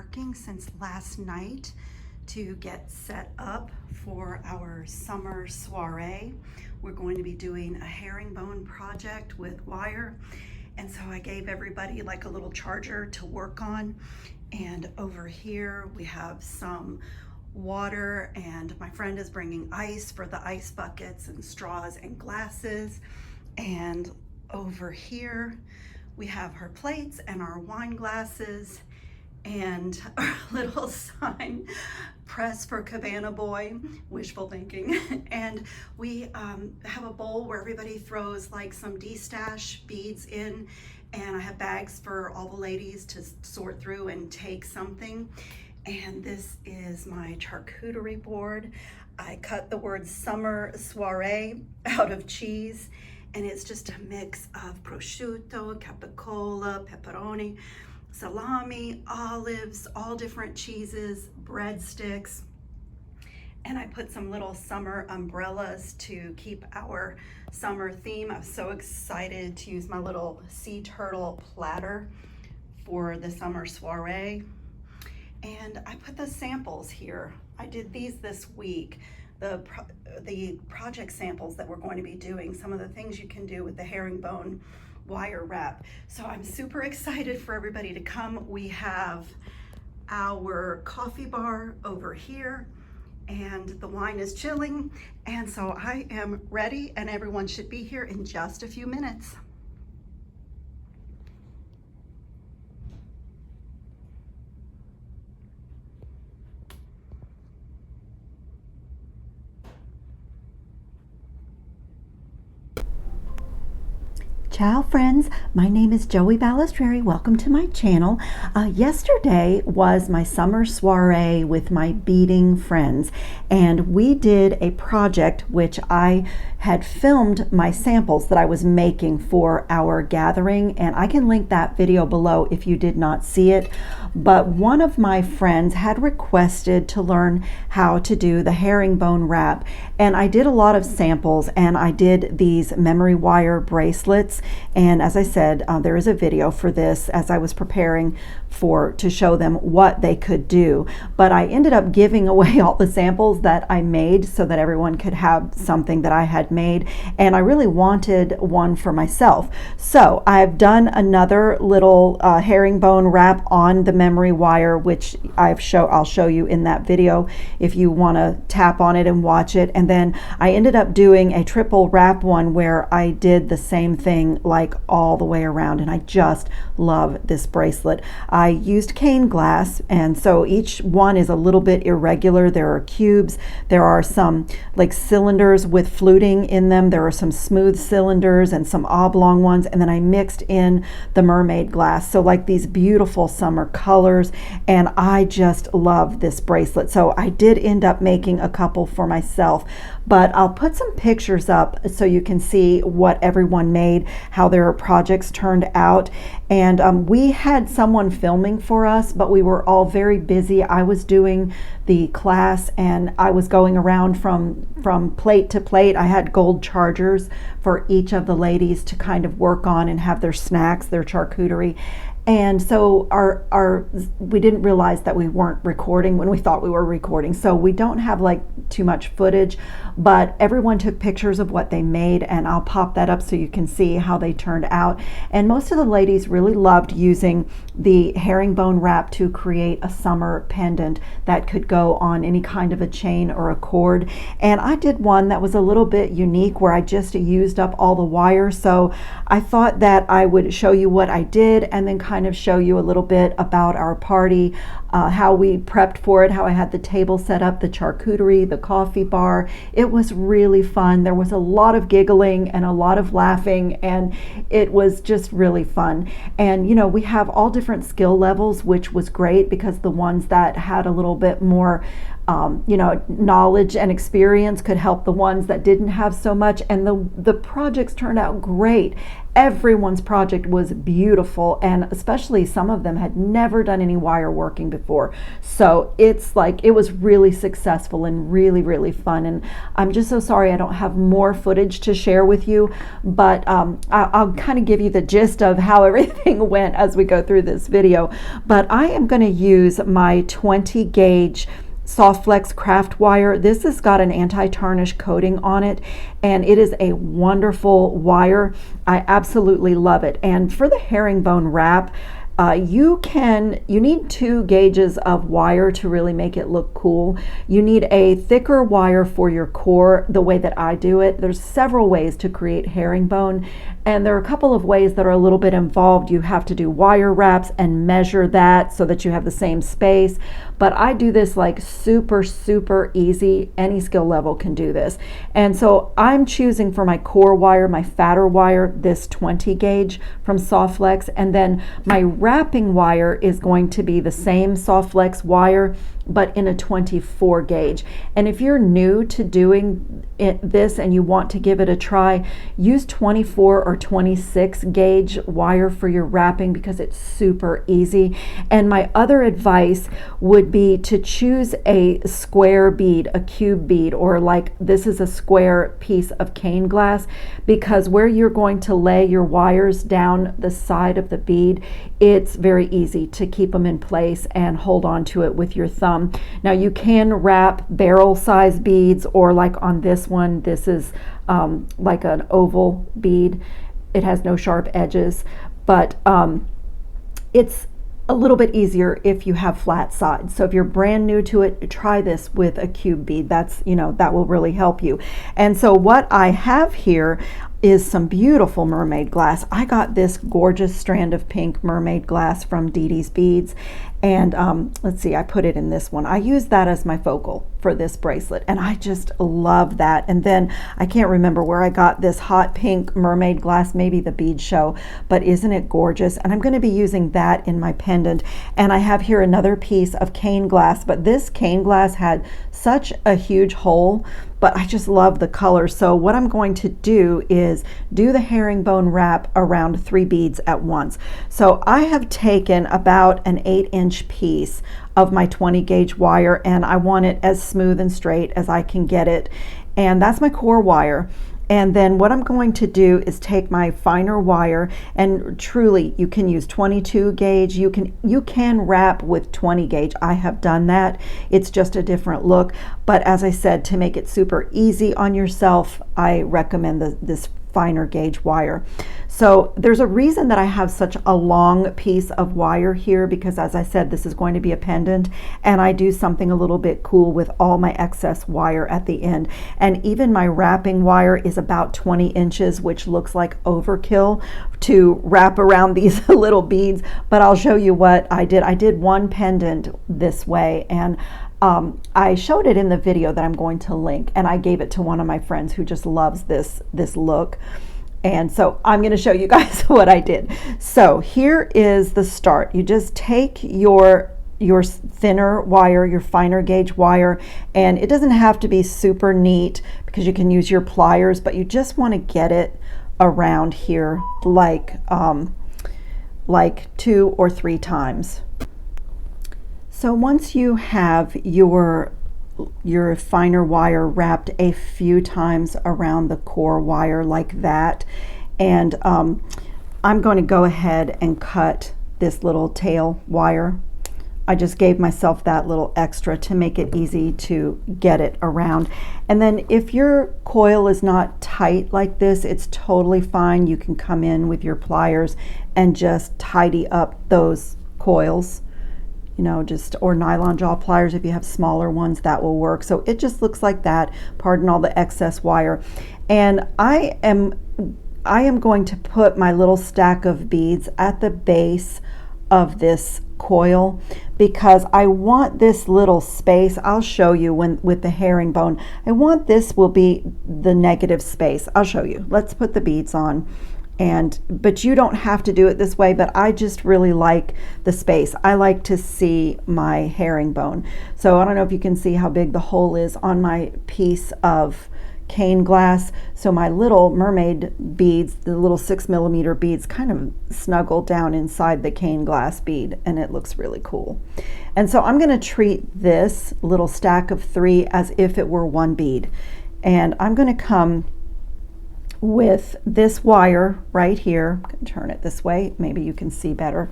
working since last night to get set up for our summer soiree. We're going to be doing a herringbone project with wire. And so I gave everybody like a little charger to work on. And over here we have some water, and my friend is bringing ice for the ice buckets and straws and glasses. And over here we have her plates and our wine glasses and our little sign, press for Cabana Boy, wishful thinking. And we have a bowl where everybody throws like some de-stash beads in, and I have bags for all the ladies to sort through and take something. And this is my charcuterie board. I cut the word summer soiree out of cheese, and it's just a mix of prosciutto, capicola, pepperoni, salami, olives, all different cheeses, breadsticks. And I put some little summer umbrellas to keep our summer theme. I'm so excited to use my little sea turtle platter for the summer soiree. And I put the samples here. I did these this week. The project samples that we're going to be doing, some of the things you can do with the herringbone wire wrap. So I'm super excited for everybody to come. We have our coffee bar over here, and the wine is chilling. And so I am ready, and everyone should be here in just a few minutes. Ciao friends, my name is Joey Balestrieri. Welcome to my channel. Yesterday was my summer soiree with my beading friends, and we did a project which I had filmed my samples that I was making for our gathering, and I can link that video below if you did not see it. But one of my friends had requested to learn how to do the herringbone wrap, and I did a lot of samples, and I did these memory wire bracelets. And as I said, there is a video for this as I was preparing to show them what they could do. But I ended up giving away all the samples that I made so that everyone could have something that I had made. And I really wanted one for myself. So I've done another little herringbone wrap on the memory wire, which I'll show you in that video if you want to tap on it and watch it. And then I ended up doing a triple wrap one where I did the same thing like all the way around, and I just love this bracelet. I used cane glass, and so each one is a little bit irregular. There are cubes, there are some like cylinders with fluting in them, there are some smooth cylinders and some oblong ones, and then I mixed in the mermaid glass, so like these beautiful summer colors. And I just love this bracelet, so I did end up making a couple for myself, but I'll put some pictures up so you can see what everyone made, how their projects turned out. And we had someone filming for us, but we were all very busy. I was doing the class, and I was going around from plate to plate. I had gold chargers for each of the ladies to kind of work on and have their snacks, their charcuterie. And so we didn't realize that we weren't recording when we thought we were recording. So we don't have like too much footage, but everyone took pictures of what they made, and I'll pop that up so you can see how they turned out. And most of the ladies really loved using the herringbone wrap to create a summer pendant that could go on any kind of a chain or a cord. And I did one that was a little bit unique where I just used up all the wire. So I thought that I would show you what I did, and then kind of show you a little bit about our party, how we prepped for it, how I had the table set up, the charcuterie, the coffee bar. It was really fun. There was a lot of giggling and a lot of laughing, and it was just really fun. And you know, we have all different skill levels, which was great because the ones that had a little bit more knowledge and experience could help the ones that didn't have so much. And the projects turned out great. Everyone's project was beautiful, and especially some of them had never done any wire working before. So it's like, it was really successful and really, really fun. And I'm just so sorry I don't have more footage to share with you, but I'll kind of give you the gist of how everything went as we go through this video. But I am going to use my 20 gauge Soft Flex craft wire. This has got an anti-tarnish coating on it, and it is a wonderful wire. I absolutely love it. And for the herringbone wrap, you need 2 gauges of wire to really make it look cool. You need a thicker wire for your core, the way that I do it. There's several ways to create herringbone, and there are a couple of ways that are a little bit involved. You have to do wire wraps and measure that so that you have the same space. But I do this like super, super easy. Any skill level can do this. And so I'm choosing for my core wire, my fatter wire, this 20 gauge from Soft Flex, and then my wrapping wire is going to be the same Soft Flex wire, but in a 24 gauge. And if you're new to doing this and you want to give it a try, use 24 or 26 gauge wire for your wrapping, because it's super easy. And my other advice would be to choose a square bead, a cube bead, or like this is a square piece of cane glass, because where you're going to lay your wires down the side of the bead, it's very easy to keep them in place and hold on to it with your thumb. Now you can wrap barrel size beads, or like on this one, this is like an oval bead. It has no sharp edges, but it's a little bit easier if you have flat sides. So if you're brand new to it, try this with a cube bead. That's, that will really help you. And so what I have here is some beautiful mermaid glass. I got this gorgeous strand of pink mermaid glass from Dee Dee's Beads, and let's see, I put it in this one. I use that as my focal for this bracelet, and I just love that. And then I can't remember where I got this hot pink mermaid glass, maybe the bead show, but isn't it gorgeous? And I'm going to be using that in my pendant. And I have here another piece of cane glass, but this cane glass had such a huge hole, but I just love the color. So what I'm going to do is do the herringbone wrap around 3 beads at once. So I have taken about an 8-inch piece of my 20 gauge wire, and I want it as smooth and straight as I can get it. And that's my core wire. And then what I'm going to do is take my finer wire, and truly you can use 22 gauge. You can wrap with 20 gauge. I have done that. It's just a different look. But as I said, to make it super easy on yourself, I recommend this finer gauge wire. So there's a reason that I have such a long piece of wire here, because as I said, this is going to be a pendant, and I do something a little bit cool with all my excess wire at the end. And even my wrapping wire is about 20 inches, which looks like overkill to wrap around these little beads, but I'll show you what I did. I did one pendant this way, and I showed it in the video that I'm going to link, and I gave it to one of my friends who just loves this look. And so I'm going to show you guys what I did. So here is the start. You just take your thinner wire, your finer gauge wire, and it doesn't have to be super neat because you can use your pliers, but you just want to get it around here like 2 or 3 times. So once you have your finer wire wrapped a few times around the core wire like that, and I'm going to go ahead and cut this little tail wire. I just gave myself that little extra to make it easy to get it around. And then if your coil is not tight like this, it's totally fine. You can come in with your pliers and just tidy up those coils. Or nylon jaw pliers if you have smaller ones, that will work. So it just looks like that. Pardon all the excess wire. And I am going to put my little stack of beads at the base of this coil, because I want this little space. I'll show you with the herringbone. I want this will be the negative space. I'll show you. Let's put the beads on. But you don't have to do it this way, but I just really like the space. I like to see my herringbone. So I don't know if you can see how big the hole is on my piece of cane glass. So my little mermaid beads, the little 6mm beads, kind of snuggle down inside the cane glass bead, and it looks really cool. And so I'm going to treat this little stack of 3 as if it were one bead. And I'm going to come with this wire right here. I'm going to turn it this way, maybe you can see better.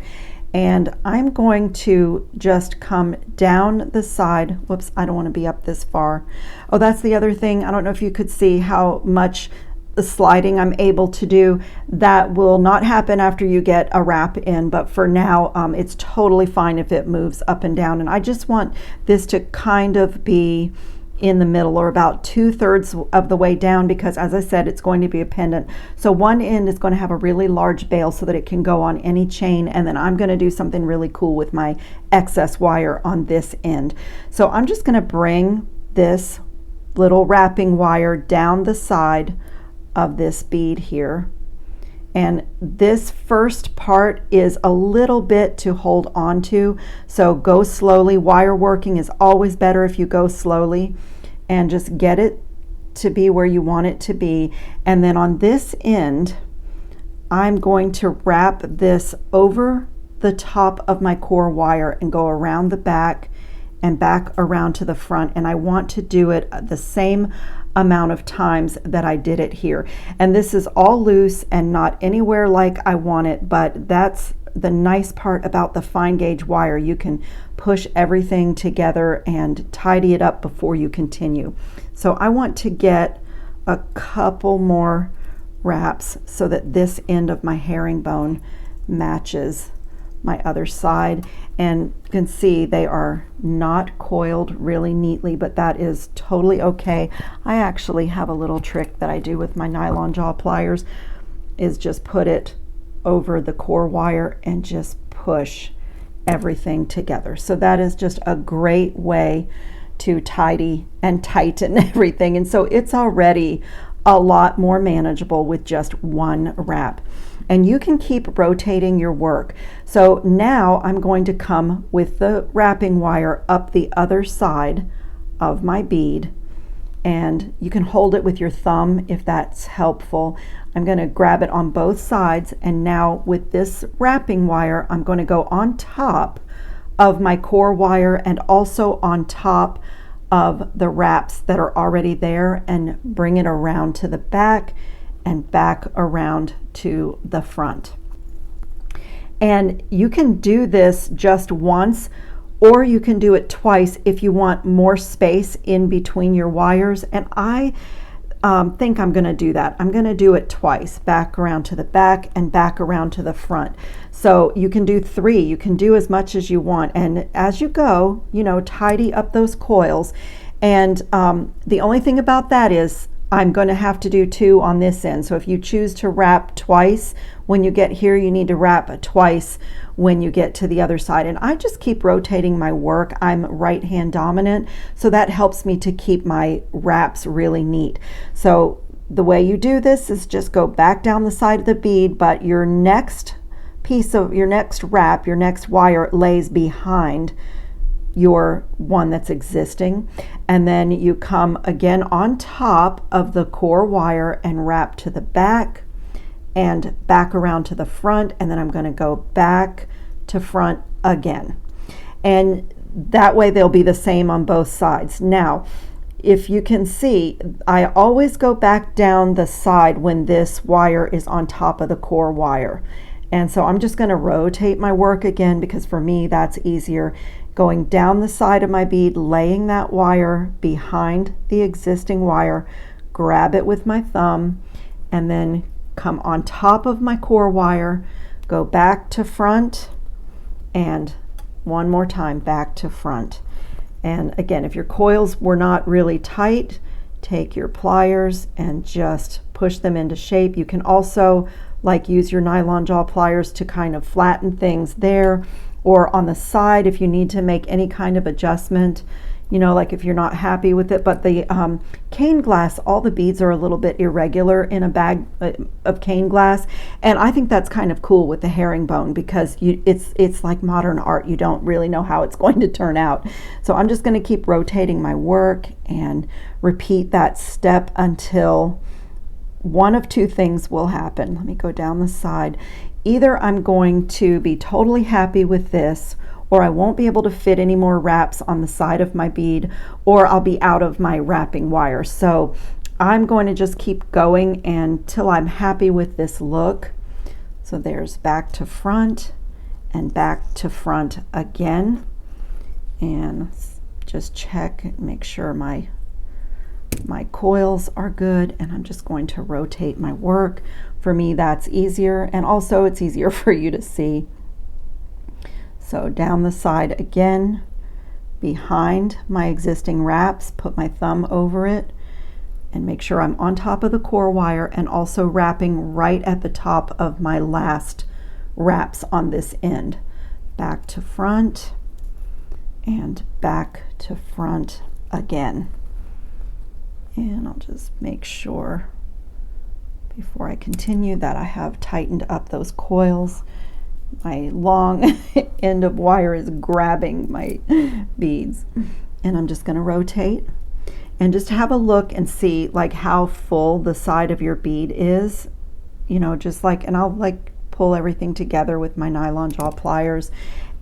And I'm going to just come down the side. Whoops, I don't want to be up this far. Oh, that's the other thing. I don't know if you could see how much the sliding I'm able to do. That will not happen after you get a wrap in, but for now it's totally fine if it moves up and down. And I just want this to kind of be in the middle, or about 2/3 of the way down, because as I said, it's going to be a pendant. So one end is going to have a really large bail so that it can go on any chain, and then I'm going to do something really cool with my excess wire on this end. So I'm just going to bring this little wrapping wire down the side of this bead here. And this first part is a little bit to hold on to, so go slowly. Wire working is always better if you go slowly, and just get it to be where you want it to be. And then on this end, I'm going to wrap this over the top of my core wire and go around the back and back around to the front. And I want to do it the same amount of times that I did it here. And this is all loose and not anywhere like I want it, but that's the nice part about the fine gauge wire. You can push everything together and tidy it up before you continue. So I want to get a couple more wraps so that this end of my herringbone matches my other side. And you can see they are not coiled really neatly, but that is totally okay. I actually have a little trick that I do with my nylon jaw pliers, is just put it over the core wire and just push everything together. So that is just a great way to tidy and tighten everything. And so it's already a lot more manageable with just one wrap. And you can keep rotating your work. So now I'm going to come with the wrapping wire up the other side of my bead, and you can hold it with your thumb if that's helpful. I'm going to grab it on both sides, and now with this wrapping wire I'm going to go on top of my core wire and also on top of the wraps that are already there, and bring it around to the back and back around to the front. And you can do this just once, or you can do it twice if you want more space in between your wires. And I think I'm going to do that. I'm going to do it twice, back around to the back and back around to the front. So you can do 3, you can do as much as you want, and as you go, you know, tidy up those coils. And the only thing about that is I'm going to have to do 2 on this end. So if you choose to wrap twice when you get here, you need to wrap twice when you get to the other side. And I just keep rotating my work. I'm right hand dominant, so that helps me to keep my wraps really neat. So the way you do this is just go back down the side of the bead, but your next piece of your next wrap, your next wire lays behind your one that's existing, and then you come again on top of the core wire and wrap to the back and back around to the front, and then I'm going to go back to front again, and that way they'll be the same on both sides. Now if you can see, I always go back down the side when this wire is on top of the core wire, and so I'm just going to rotate my work again, because for me that's easier. Going down the side of my bead, laying that wire behind the existing wire, grab it with my thumb, and then come on top of my core wire, go back to front, and one more time back to front. And again, if your coils were not really tight, take your pliers and just push them into shape. You can also use your nylon jaw pliers to kind of flatten things there, or on the side if you need to make any kind of adjustment. you know, like if you're not happy with it. But the cane glass, all the beads are a little bit irregular in a bag of cane glass, and I think that's kind of cool with the herringbone, because it's like modern art. You don't really know how it's going to turn out. So I'm just going to keep rotating my work and repeat that step until one of two things will happen. Let me go down the side. Either I'm going to be totally happy with this, or I won't be able to fit any more wraps on the side of my bead, or I'll be out of my wrapping wire. So I'm going to just keep going until I'm happy with this look. So there's back to front and back to front again. And just check and make sure my coils are good, and I'm just going to rotate my work. For me, that's easier, and also it's easier for you to see. So down the side again, behind my existing wraps, put my thumb over it and make sure I'm on top of the core wire, and also wrapping right at the top of my last wraps on this end. Back to front and back to front again. And I'll just make sure before I continue that I have tightened up those coils. My long end of wire is grabbing my beads, and I'm just going to rotate and just have a look and see like how full the side of your bead is, you know, just like, and I'll like pull everything together with my nylon jaw pliers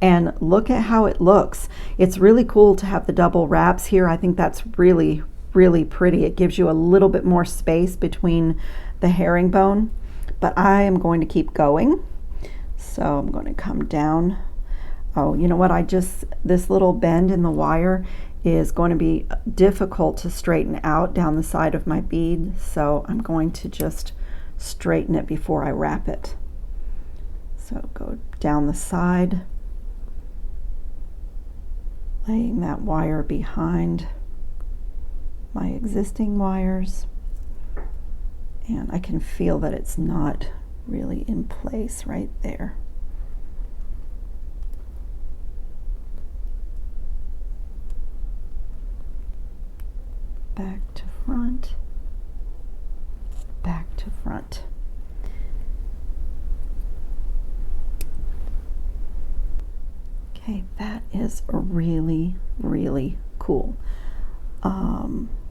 and look at how it looks. It's really cool to have the double wraps here. I think that's really pretty. It gives you a little bit more space between the herringbone, but I am going to keep going. So I'm going to come down. Oh, you know what? This little bend in the wire is going to be difficult to straighten out down the side of my bead. So I'm going to just straighten it before I wrap it. So go down the side, laying that wire behind my existing wires. And I can feel that it's not really in place right there. Back to front, back to front. Okay, that is really cool.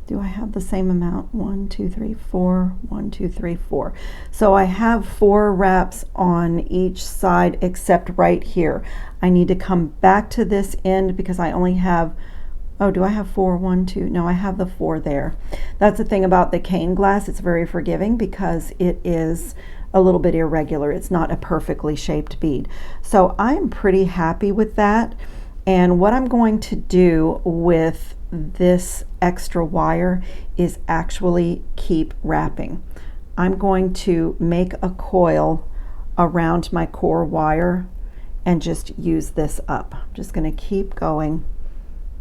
Do I have the same amount? 1, 2, 3, 4, 1, 2, 3, 4. So I have 4 wraps on each side except right here. I need to come back to this end because I only have, oh, do I have 4? 1, 2, no, I have the 4 there. That's the thing about the cane glass. It's very forgiving because it is a little bit irregular. It's not a perfectly shaped bead. So I'm pretty happy with that. And what I'm going to do with this extra wire is actually keep wrapping. I'm going to make a coil around my core wire and just use this up. I'm just going to keep going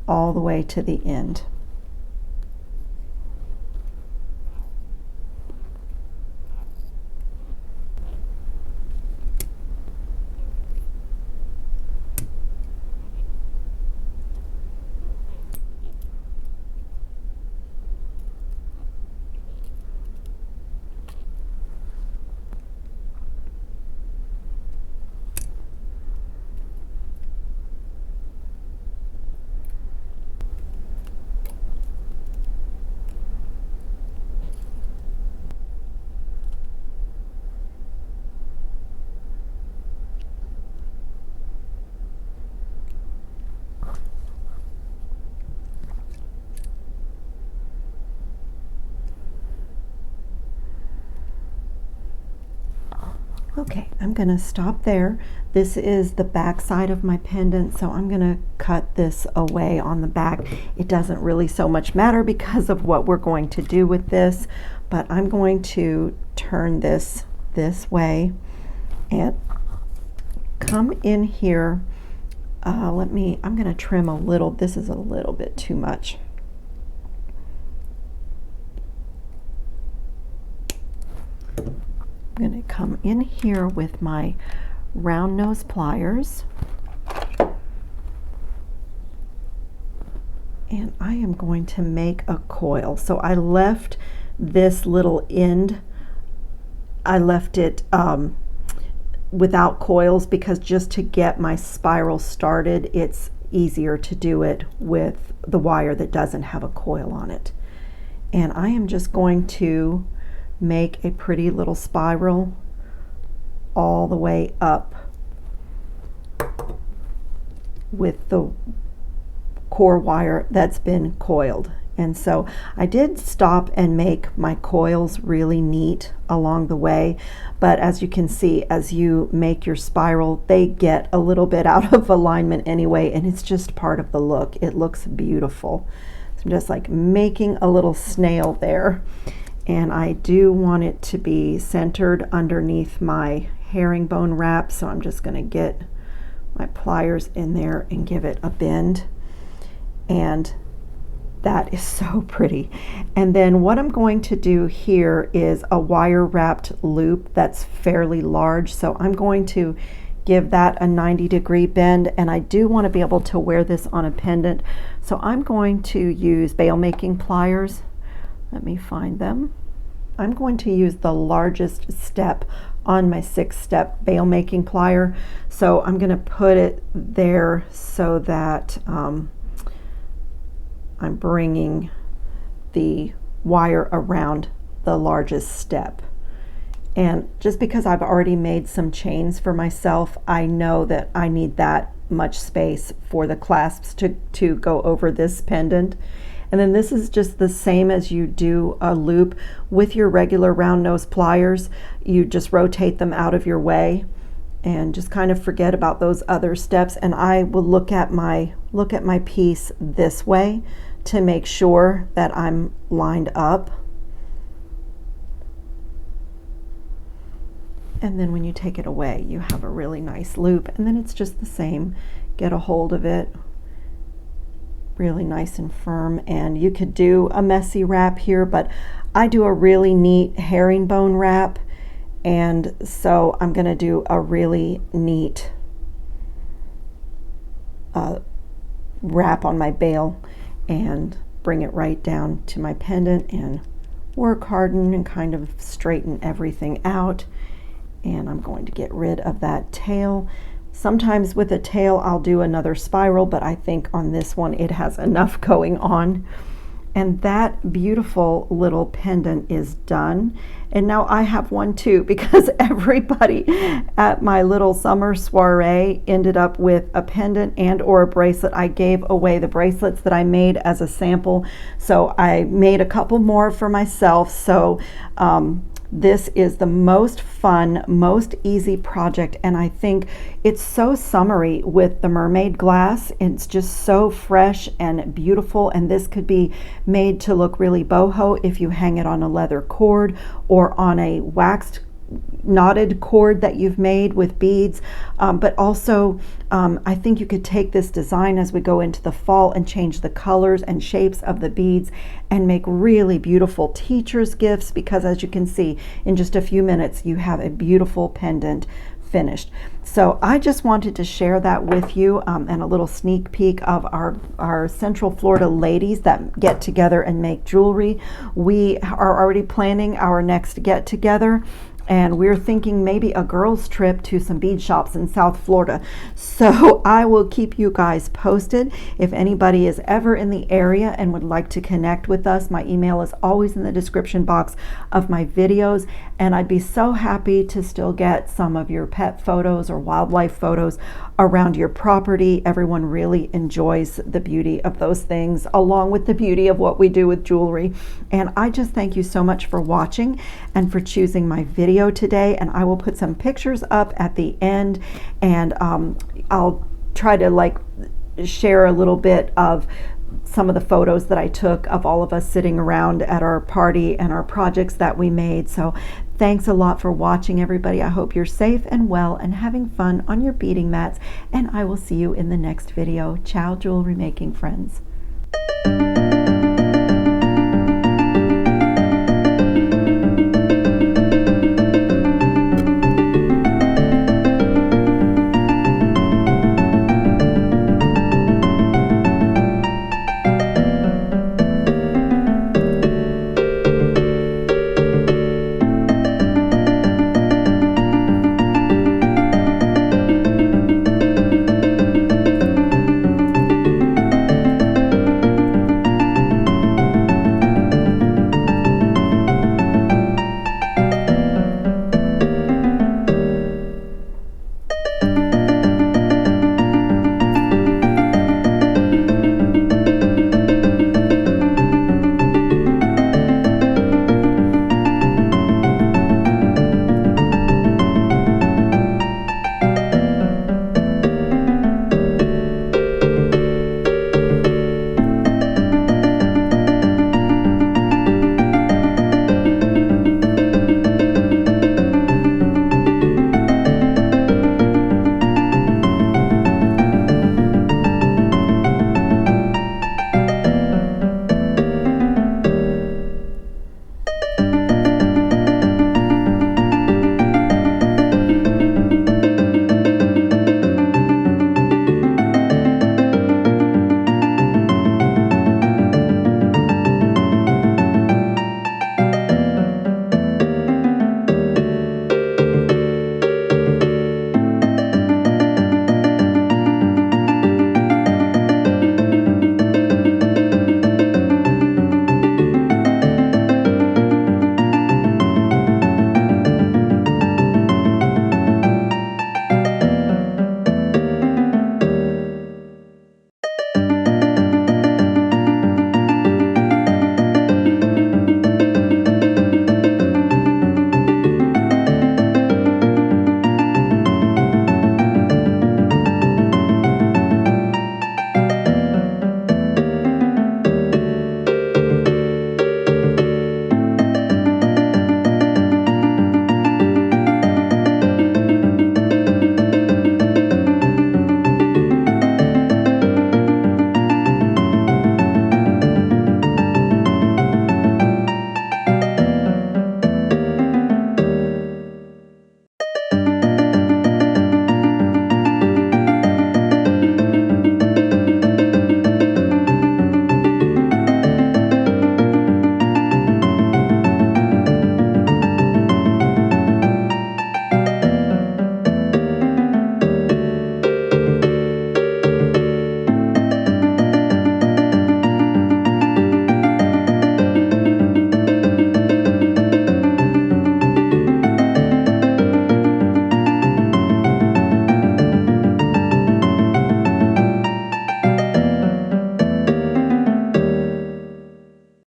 all the way to the end. Okay, I'm going to stop there. This is the back side of my pendant, so I'm going to cut this away on the back. It doesn't really so much matter because of what we're going to do with this, but I'm going to turn this way and come in here. I'm going to trim a little. This is a little bit too much. I'm going to come in here with my round nose pliers And I am going to make a coil. So I left this little end, I left it without coils because just to get my spiral started, it's easier to do it with the wire that doesn't have a coil on it. And I am just going to make a pretty little spiral all the way up with the core wire that's been coiled. And so I did stop and make my coils really neat along the way, but as you can see, as you make your spiral, they get a little bit out of alignment anyway, and it's just part of the look. It looks beautiful. So I'm just like making a little snail there, and I do want it to be centered underneath my herringbone wrap, so I'm just going to get my pliers in there and give it a bend. And that is so pretty. And then what I'm going to do here is a wire wrapped loop that's fairly large, so I'm going to give that a 90-degree bend, and I do want to be able to wear this on a pendant, so I'm going to use bail making pliers. Let me find them. I'm going to use the largest step on my 6-step bail making plier, so I'm going to put it there so that I'm bringing the wire around the largest step. And just because I've already made some chains for myself, I know that I need that much space for the clasps to go over this pendant. And then this is just the same as you do a loop with your regular round nose pliers. You just rotate them out of your way and just kind of forget about those other steps. And I will look at my piece this way to make sure that I'm lined up. And then when you take it away, you have a really nice loop, and then it's just the same. Get a hold of it really nice and firm, and you could do a messy wrap here, but I do a really neat herringbone wrap, and so I'm going to do a really neat wrap on my bail and bring it right down to my pendant and work harden and kind of straighten everything out. And I'm going to get rid of that tail. Sometimes with a tail I'll do another spiral, but I think on this one it has enough going on. And that beautiful little pendant is done. And now I have one too, because everybody at my little summer soiree ended up with a pendant and or a bracelet. I gave away the bracelets that I made as a sample, so I made a couple more for myself. So this is the most fun, most easy project, and I think it's so summery with the mermaid glass. It's just so fresh and beautiful, and this could be made to look really boho if you hang it on a leather cord or on a waxed knotted cord that you've made with beads, but also I think you could take this design as we go into the fall and change the colors and shapes of the beads and make really beautiful teacher's gifts, because as you can see in just a few minutes you have a beautiful pendant finished. So I just wanted to share that with you, and a little sneak peek of our Central Florida ladies that get together and make jewelry. We are already planning our next get together, and we're thinking maybe a girls trip to some bead shops in South Florida. So I will keep you guys posted. If anybody is ever in the area and would like to connect with us, my email is always in the description box of my videos, and I'd be so happy to still get some of your pet photos or wildlife photos around your property. Everyone really enjoys the beauty of those things, along with the beauty of what we do with jewelry. And I just thank you so much for watching and for choosing my video today, and I will put some pictures up at the end, and I'll try to share a little bit of some of the photos that I took of all of us sitting around at our party and our projects that we made. So thanks a lot for watching, everybody. I hope you're safe and well and having fun on your beading mats, and I will see you in the next video. Ciao, jewelry making friends.